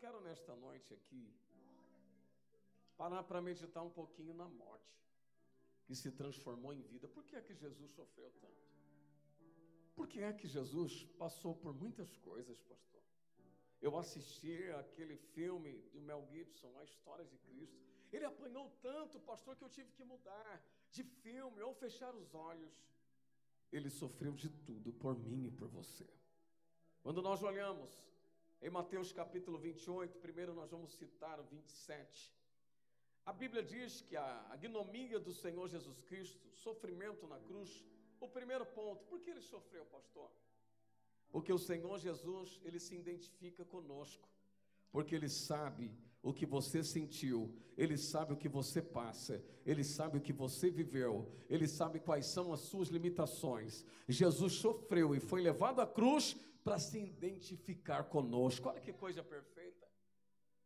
quero nesta noite aqui parar para meditar um pouquinho na morte, que se transformou em vida. Por que é que Jesus sofreu tanto? Por que é que Jesus passou por muitas coisas, pastor? Eu assisti aquele filme do Mel Gibson, A História de Cristo. Ele apanhou tanto, pastor, que eu tive que mudar de filme ou fechar os olhos. Ele sofreu de tudo por mim e por você. Quando nós olhamos em Mateus capítulo 28, primeiro nós vamos citar o 27. A Bíblia diz que a ignomínia do Senhor Jesus Cristo, sofrimento na cruz, o primeiro ponto. Por que ele sofreu, pastor? Porque o Senhor Jesus, ele se identifica conosco, porque ele sabe o que você sentiu, ele sabe o que você passa, ele sabe o que você viveu, ele sabe quais são as suas limitações. Jesus sofreu e foi levado à cruz para se identificar conosco. Olha que coisa perfeita.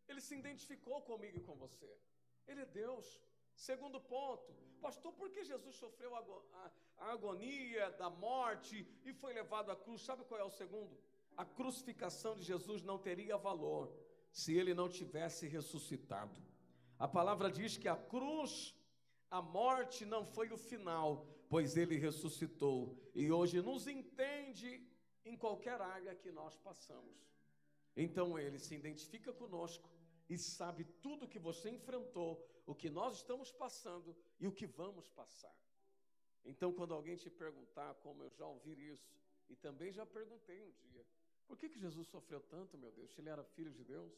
Ele se identificou comigo e com você. Ele é Deus. Segundo ponto, pastor, por que Jesus sofreu a agonia da morte e foi levado à cruz? Sabe qual é o segundo? A crucificação de Jesus não teria valor se ele não tivesse ressuscitado. A palavra diz que a cruz, a morte não foi o final, pois ele ressuscitou e hoje nos entende em qualquer área que nós passamos. Então ele se identifica conosco e sabe tudo o que você enfrentou, o que nós estamos passando e o que vamos passar. Então, quando alguém te perguntar, como eu já ouvi isso, e também já perguntei um dia, por que Jesus sofreu tanto, meu Deus, se ele era filho de Deus?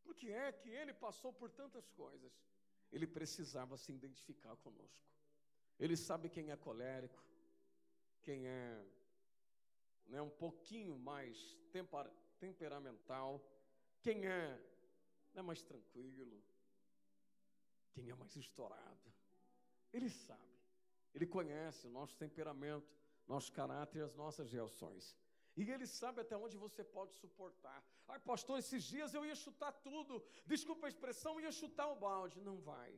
Por que é que ele passou por tantas coisas? Ele precisava se identificar conosco. Ele sabe quem é colérico, quem é um pouquinho mais temperamental, quem é mais tranquilo, quem é mais estourado. Ele sabe, ele conhece o nosso temperamento, nosso caráter, as nossas reações. E ele sabe até onde você pode suportar. Ai, pastor, esses dias eu ia chutar tudo, desculpa a expressão, ia chutar o balde. Não vai.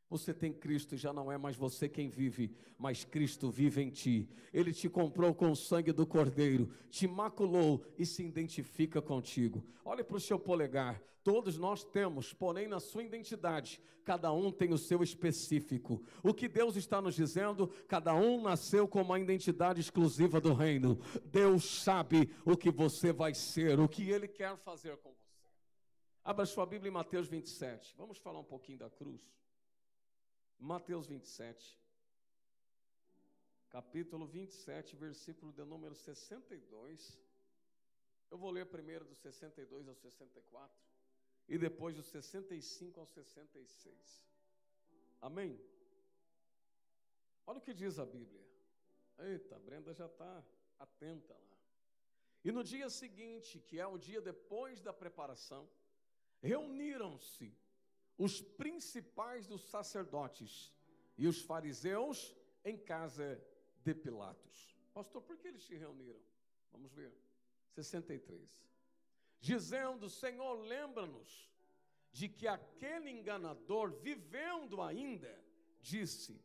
Você tem Cristo e já não é mais você quem vive, mas Cristo vive em ti. Ele te comprou com o sangue do Cordeiro, te maculou e se identifica contigo. Olha para o seu polegar, todos nós temos, porém na sua identidade, cada um tem o seu específico. O que Deus está nos dizendo, cada um nasceu com uma identidade exclusiva do reino. Deus sabe o que você vai ser, o que Ele quer fazer com você. Abra sua Bíblia em Mateus 27, vamos falar um pouquinho da cruz. Mateus 27, capítulo 27, versículo de número 62. Eu vou ler primeiro do 62 ao 64 e depois do 65 ao 66. Amém? Olha o que diz a Bíblia. Eita, a Brenda já está atenta lá. E no dia seguinte, que é o dia depois da preparação, reuniram-se os principais dos sacerdotes e os fariseus em casa de Pilatos. Pastor, por que eles se reuniram? Vamos ver. 63. Dizendo, Senhor, lembra-nos de que aquele enganador, vivendo ainda, disse,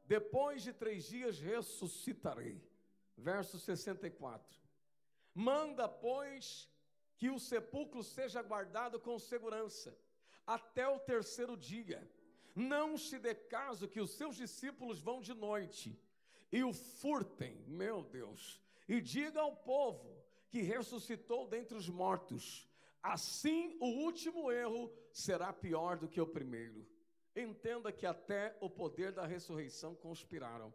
depois de 3 dias ressuscitarei. Verso 64. Manda, pois, que o sepulcro seja guardado com segurança até o 3º dia. Não se dê caso que os seus discípulos vão de noite e o furtem, meu Deus, e diga ao povo que ressuscitou dentre os mortos. Assim o último erro será pior do que o primeiro. Entenda que até o poder da ressurreição conspiraram.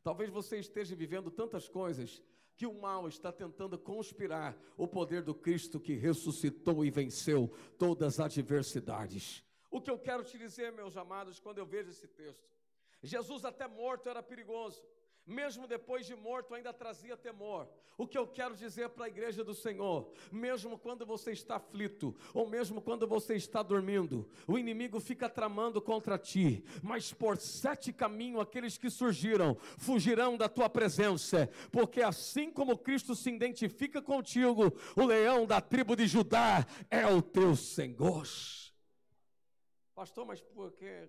Talvez você esteja vivendo tantas coisas que o mal está tentando conspirar o poder do Cristo que ressuscitou e venceu todas as adversidades. O que eu quero te dizer, meus amados, quando eu vejo esse texto, Jesus até morto era perigoso. Mesmo depois de morto ainda trazia temor. O que eu quero dizer para a igreja do Senhor, mesmo quando você está aflito, ou mesmo quando você está dormindo, o inimigo fica tramando contra ti, mas por 7 caminhos aqueles que surgiram, fugirão da tua presença, porque assim como Cristo se identifica contigo, o leão da tribo de Judá é o teu Senhor. Pastor, mas por que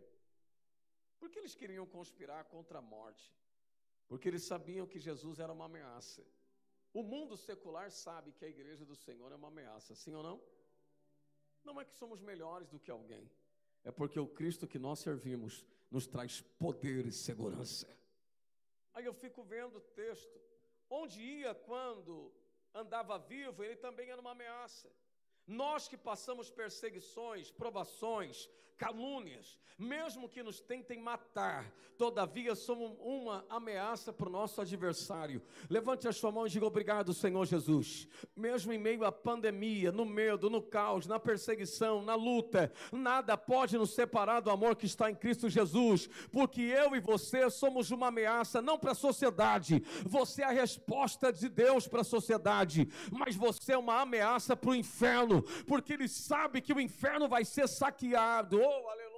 eles queriam conspirar contra a morte? Porque eles sabiam que Jesus era uma ameaça. O mundo secular sabe que a igreja do Senhor é uma ameaça, sim ou não? Não é que somos melhores do que alguém, é porque o Cristo que nós servimos nos traz poder e segurança. Aí eu fico vendo o texto, onde ia quando andava vivo, ele também era uma ameaça. Nós que passamos perseguições, provações, calúnias, mesmo que nos tentem matar, todavia somos uma ameaça para o nosso adversário. Levante a sua mão e diga: obrigado, Senhor Jesus. Mesmo em meio à pandemia, no medo, no caos, na perseguição, na luta, nada pode nos separar do amor que está em Cristo Jesus, porque eu e você somos uma ameaça, não para a sociedade. Você é a resposta de Deus para a sociedade, mas você é uma ameaça para o inferno, porque ele sabe que o inferno vai ser saqueado. Oh, aleluia!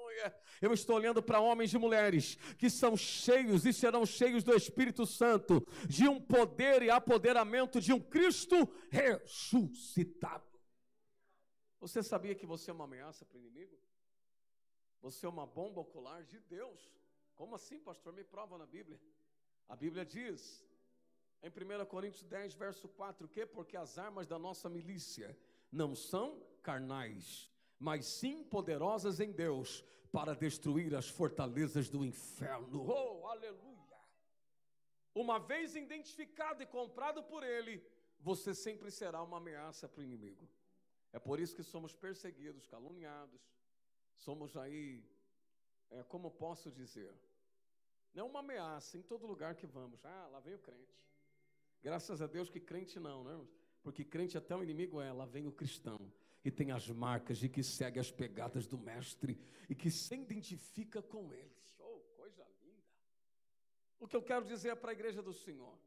Eu estou olhando para homens e mulheres que são cheios e serão cheios do Espírito Santo, de um poder e apoderamento de um Cristo ressuscitado. Você sabia que você é uma ameaça para o inimigo? Você é uma bomba ocular de Deus. Como assim, pastor? Me prova na Bíblia. A Bíblia diz, em 1 Coríntios 10, verso 4, que porque as armas da nossa milícia não são carnais, mas sim poderosas em Deus, para destruir as fortalezas do inferno. Oh, aleluia! Uma vez identificado e comprado por Ele, você sempre será uma ameaça para o inimigo. É por isso que somos perseguidos, caluniados, somos aí, como posso dizer, não uma ameaça em todo lugar que vamos. Ah, lá vem o crente. Graças a Deus que crente não, né? Porque crente até o inimigo é, lá vem o cristão, e tem as marcas de que segue as pegadas do mestre, e que se identifica com ele. Oh, coisa linda! O que eu quero dizer para a igreja do Senhor: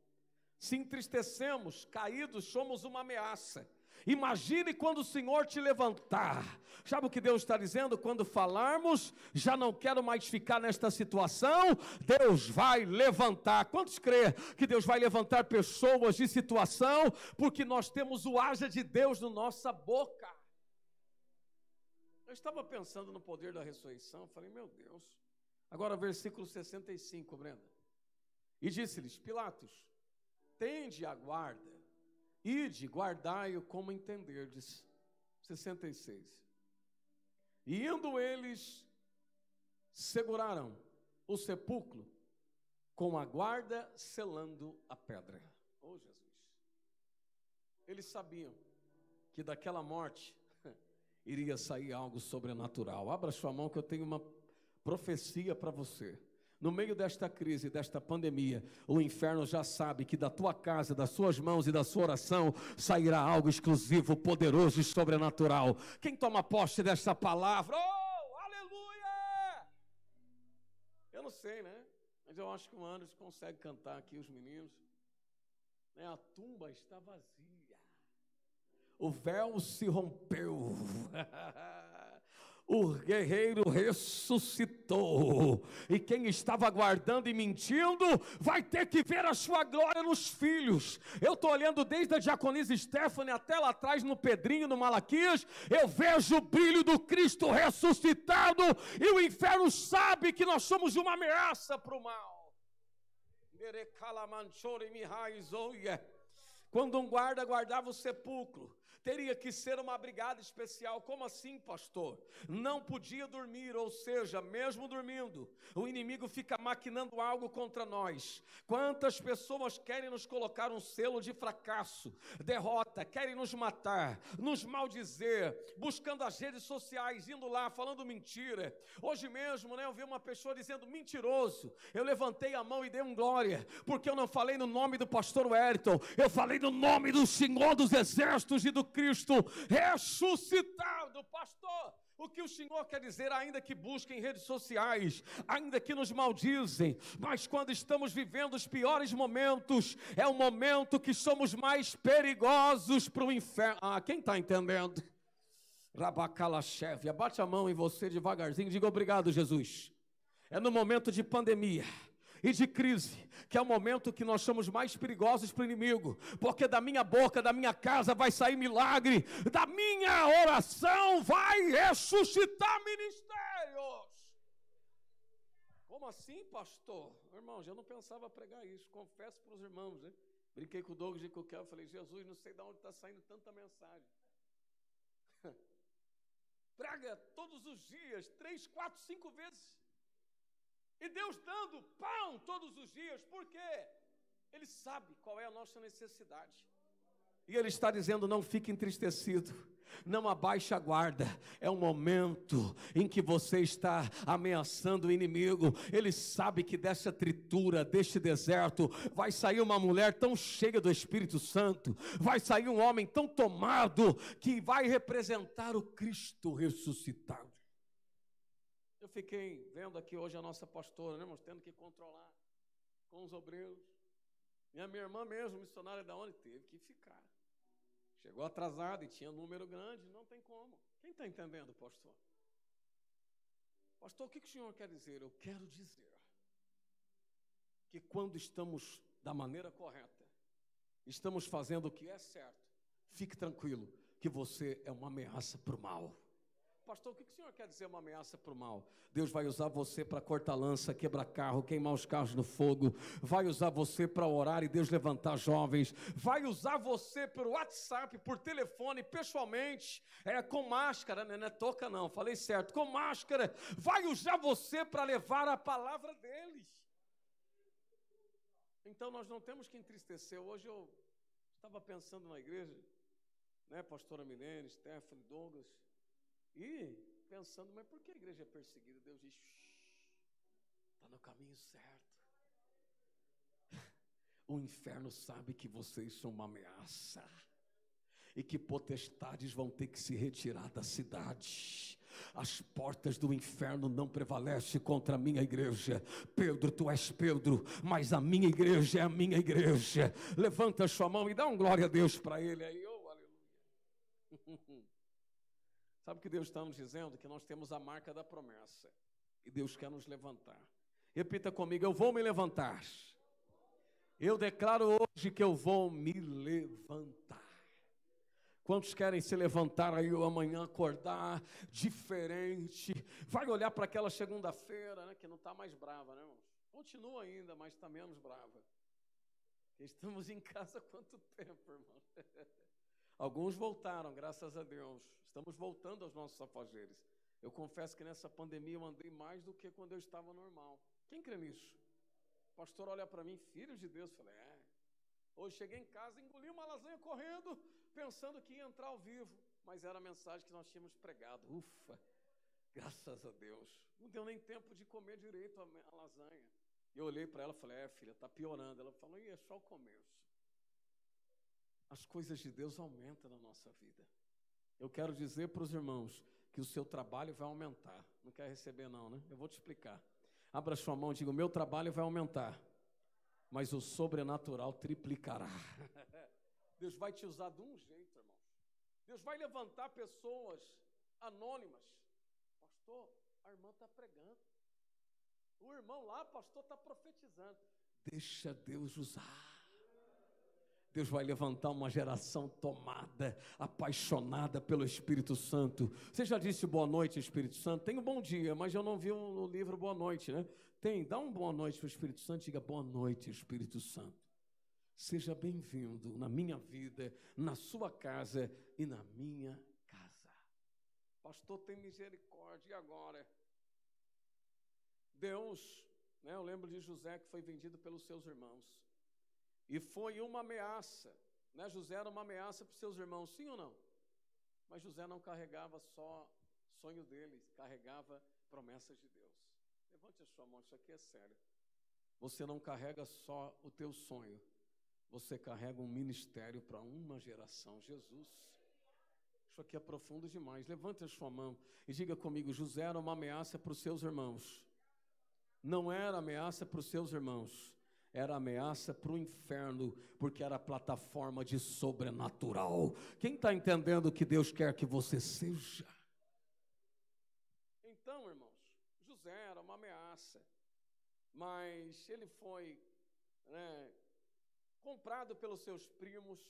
se entristecemos, caídos, somos uma ameaça. Imagine quando o Senhor te levantar. Sabe o que Deus está dizendo? Quando falarmos, já não quero mais ficar nesta situação, Deus vai levantar. Quantos crê que Deus vai levantar pessoas de situação, porque nós temos o haja de Deus na nossa boca? Eu estava pensando no poder da ressurreição, falei, meu Deus. Agora versículo 65, Brenda. E disse-lhes: Pilatos, tende a guarda, ide, guardai-o como entenderdes. 66. E indo eles, seguraram o sepulcro com a guarda selando a pedra. Oh, Jesus! Eles sabiam que daquela morte iria sair algo sobrenatural. Abra sua mão que eu tenho uma profecia para você. No meio desta crise, desta pandemia, o inferno já sabe que da tua casa, das suas mãos e da sua oração sairá algo exclusivo, poderoso e sobrenatural. Quem toma posse desta palavra? Oh, aleluia! Eu não sei, né? Mas eu acho que o Anderson consegue cantar aqui, os meninos. A tumba está vazia. O véu se rompeu. O guerreiro ressuscitou, e quem estava aguardando e mentindo vai ter que ver a sua glória nos filhos. Eu estou olhando desde a diaconisa Stephanie até lá atrás no Pedrinho, no Malaquias, eu vejo o brilho do Cristo ressuscitado, e o inferno sabe que nós somos uma ameaça para o mal. Quando um guarda guardava o sepulcro, teria que ser uma brigada especial. Como assim, pastor? Não podia dormir, ou seja, mesmo dormindo, o inimigo fica maquinando algo contra nós. Quantas pessoas querem nos colocar um selo de fracasso, derrota, querem nos matar, nos maldizer, buscando as redes sociais, indo lá, falando mentira. Hoje mesmo, eu vi uma pessoa dizendo mentiroso. Eu levantei a mão e dei um glória, porque eu não falei no nome do pastor Wellington, eu falei no nome do Senhor dos Exércitos e do Cristo ressuscitado. Pastor, o que o Senhor quer dizer? Ainda que busquem redes sociais, ainda que nos maldizem, mas quando estamos vivendo os piores momentos, é o momento que somos mais perigosos para o inferno. Quem está entendendo? Rabacalaxévia, bate a mão em você devagarzinho, diga obrigado, Jesus. É no momento de pandemia e de crise, que é o momento que nós somos mais perigosos para o inimigo, porque da minha boca, da minha casa vai sair milagre, da minha oração vai ressuscitar ministérios. Como assim, pastor? Irmãos, eu não pensava pregar isso, confesso para os irmãos, né? Brinquei com o Douglas e com o Kel, falei, Jesus, não sei de onde está saindo tanta mensagem. paga todos os dias, 3, 4, 5 vezes. E Deus dando pão todos os dias, por quê? Ele sabe qual é a nossa necessidade. E Ele está dizendo, não fique entristecido. Não abaixe a guarda, é um momento em que você está ameaçando o inimigo. Ele sabe que dessa tritura, deste deserto, vai sair uma mulher tão cheia do Espírito Santo, vai sair um homem tão tomado, que vai representar o Cristo ressuscitado. Eu fiquei vendo aqui hoje a nossa pastora, né, irmãos, tendo que controlar com os obreiros. E a minha irmã mesmo, missionária da ONU, teve que ficar. Chegou atrasado e tinha número grande, não tem como. Quem está entendendo, pastor? Pastor, o que o senhor quer dizer? Eu quero dizer que quando estamos da maneira correta, estamos fazendo o que é certo, fique tranquilo que você é uma ameaça para o mal. Pastor, o que o senhor quer dizer uma ameaça para o mal? Deus vai usar você para cortar lança, quebrar carro, queimar os carros no fogo. Vai usar você para orar e Deus levantar jovens. Vai usar você por WhatsApp, por telefone, pessoalmente, com máscara, não é touca não, falei certo, com máscara. Vai usar você para levar a palavra deles. Então nós não temos que entristecer. Hoje eu estava pensando na igreja, né, pastora Milene, Stephanie, Douglas, e pensando, mas por que a igreja é perseguida? Deus diz, está no caminho certo. O inferno sabe que vocês são uma ameaça e que potestades vão ter que se retirar da cidade. As portas do inferno não prevalecem contra a minha igreja. Pedro, tu és Pedro, mas a minha igreja é a minha igreja. Levanta a sua mão e dá um glória a Deus para ele aí, oh aleluia. Sabe o que Deus está nos dizendo? Que nós temos a marca da promessa. E Deus quer nos levantar. Repita comigo, eu vou me levantar. Eu declaro hoje que eu vou me levantar. Quantos querem se levantar aí amanhã, acordar diferente? Vai olhar para aquela segunda-feira, né, que não está mais brava, né, irmãos? Continua ainda, mas está menos brava. Estamos em casa há quanto tempo, irmão? Alguns voltaram, graças a Deus. Estamos voltando aos nossos afazeres. Eu confesso que nessa pandemia eu andei mais do que quando eu estava normal. Quem crê nisso? O pastor olha para mim, filho de Deus. Falei, Hoje cheguei em casa, engoli uma lasanha correndo, pensando que ia entrar ao vivo. Mas era a mensagem que nós tínhamos pregado. Ufa, graças a Deus. Não deu nem tempo de comer direito a lasanha. E eu olhei para ela e falei, filha, está piorando. Ela falou, é só o começo. As coisas de Deus aumentam na nossa vida. Eu quero dizer para os irmãos que o seu trabalho vai aumentar. Não quer receber não, né? Eu vou te explicar. Abra sua mão e diga, o meu trabalho vai aumentar, mas o sobrenatural triplicará. Deus vai te usar de um jeito, irmãos. Deus vai levantar pessoas anônimas. Pastor, a irmã está pregando. O irmão lá, pastor, está profetizando. Deixa Deus usar. Deus vai levantar uma geração tomada, apaixonada pelo Espírito Santo. Você já disse boa noite, Espírito Santo? Tem um bom dia, mas eu não vi no livro boa noite, né? Dá um boa noite para o Espírito Santo, diga boa noite, Espírito Santo. Seja bem-vindo na minha vida, na sua casa e na minha casa. Pastor, tem misericórdia, e agora? Deus, né, eu lembro de José que foi vendido pelos seus irmãos. E foi uma ameaça, né? José era uma ameaça para os seus irmãos, sim ou não? Mas José não carregava só sonho dele, carregava promessas de Deus. Levante a sua mão, isso aqui é sério. Você não carrega só o teu sonho, você carrega um ministério para uma geração. Jesus, isso aqui é profundo demais. Levante a sua mão e diga comigo, José era uma ameaça para os seus irmãos. Não era ameaça para os seus irmãos. Era ameaça para o inferno, porque era plataforma de sobrenatural. Quem está entendendo o que Deus quer que você seja? Então, irmãos, José era uma ameaça, mas ele foi, comprado pelos seus primos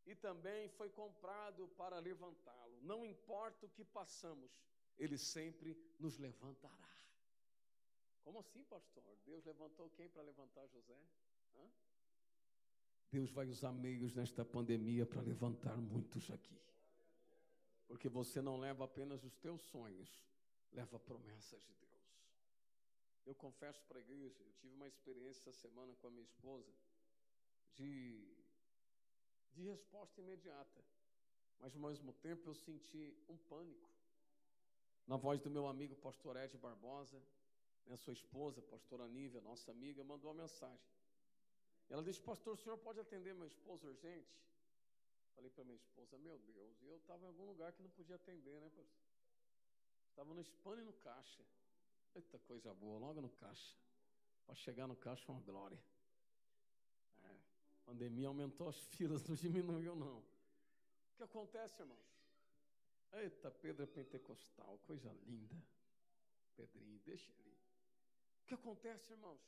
e também foi comprado para levantá-lo. Não importa o que passamos, ele sempre nos levantará. Como assim, pastor? Deus levantou quem para levantar José? Deus vai usar meios nesta pandemia para levantar muitos aqui. Porque você não leva apenas os teus sonhos, leva promessas de Deus. Eu confesso para a igreja, eu tive uma experiência essa semana com a minha esposa de resposta imediata. Mas, ao mesmo tempo, eu senti um pânico. Na voz do meu amigo, pastor Ed Barbosa, sua esposa, pastora Nívia, nossa amiga, mandou uma mensagem. Ela disse: pastor, o senhor pode atender meu esposo urgente? Falei para minha esposa: meu Deus, e eu estava em algum lugar que não podia atender, né, pastor? Estava no spam e no caixa. Eita coisa boa, logo no caixa. Para chegar no caixa é uma glória. A pandemia aumentou as filas, não diminuiu não. O que acontece, irmãos? Eita, Pedro é pentecostal, coisa linda. Pedrinho, deixa ele. O que acontece, irmãos?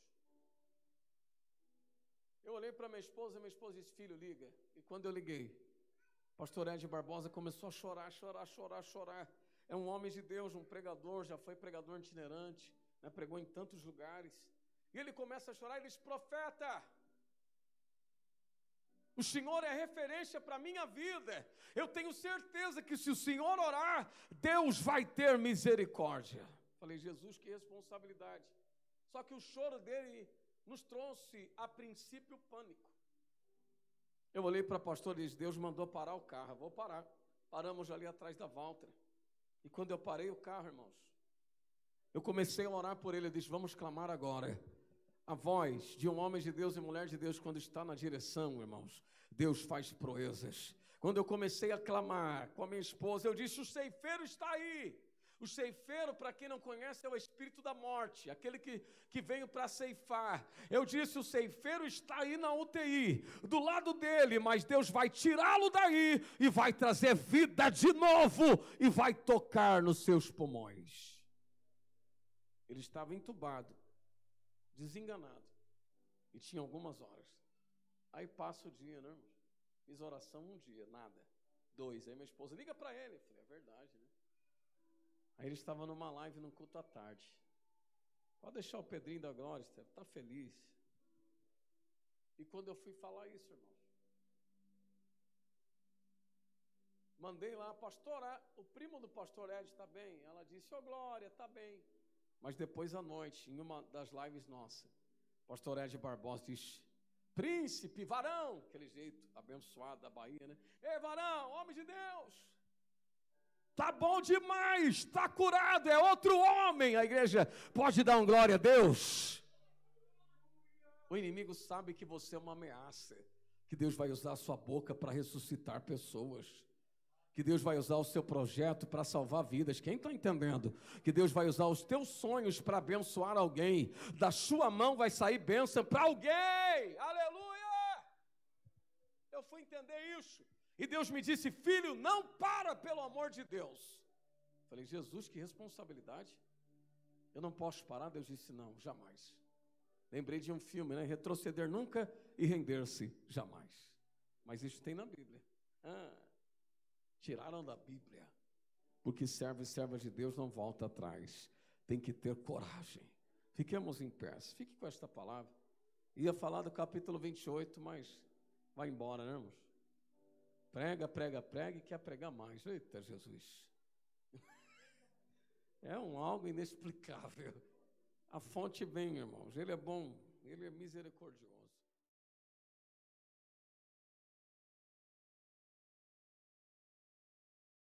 Eu olhei para minha esposa disse: filho, liga. E quando eu liguei, pastor Ed Barbosa começou a chorar. É um homem de Deus, um pregador, já foi pregador itinerante, né, pregou em tantos lugares. E ele começa a chorar e diz: profeta, o Senhor é referência para a minha vida. Eu tenho certeza que se o Senhor orar, Deus vai ter misericórdia. Falei: Jesus, que responsabilidade. Só que o choro dele nos trouxe, a princípio, pânico. Eu olhei para a pastora e disse: Deus mandou parar o carro. Vou parar. Paramos ali atrás da Valtra. E quando eu parei o carro, irmãos, eu comecei a orar por ele. Eu disse: vamos clamar agora. A voz de um homem de Deus e mulher de Deus, quando está na direção, irmãos, Deus faz proezas. Quando eu comecei a clamar com a minha esposa, eu disse: o ceifeiro está aí. O ceifeiro, para quem não conhece, é o espírito da morte, aquele que veio para ceifar. Eu disse: o ceifeiro está aí na UTI, do lado dele, mas Deus vai tirá-lo daí e vai trazer vida de novo e vai tocar nos seus pulmões. Ele estava entubado, desenganado, e tinha algumas horas. Aí passa o dia, né, irmão? Fiz oração um dia, nada. 2, aí minha esposa: liga para ele. Eu falei: é verdade, né? Aí ele estava numa live no culto à tarde. Pode deixar o Pedrinho da glória, Esther, está feliz. E quando eu fui falar isso, irmãos, mandei lá: pastora, o primo do pastor Ed está bem? Ela disse: ô Glória, está bem. Mas depois à noite, em uma das lives nossas, pastor Ed Barbosa disse: príncipe, varão, aquele jeito abençoado da Bahia, né? Ei, varão, homem de Deus, tá bom demais, tá curado, é outro homem. A igreja pode dar um glória a Deus? O inimigo sabe que você é uma ameaça, que Deus vai usar a sua boca para ressuscitar pessoas, que Deus vai usar o seu projeto para salvar vidas. Quem está entendendo? Que Deus vai usar os teus sonhos para abençoar alguém. Da sua mão vai sair bênção para alguém. Aleluia! Eu fui entender isso. E Deus me disse: filho, não para, pelo amor de Deus. Falei: Jesus, que responsabilidade. Eu não posso parar? Deus disse: não, jamais. Lembrei de um filme, né? Retroceder nunca e render-se jamais. Mas isso tem na Bíblia. Tiraram da Bíblia. Porque servo e serva de Deus não volta atrás. Tem que ter coragem. Fiquemos em pé. Fique com esta palavra. Ia falar do capítulo 28, mas vai embora, né, irmãos? Prega, prega, prega e quer pregar mais. Eita, Jesus. É algo inexplicável. A fonte vem, irmãos. Ele é bom, ele é misericordioso.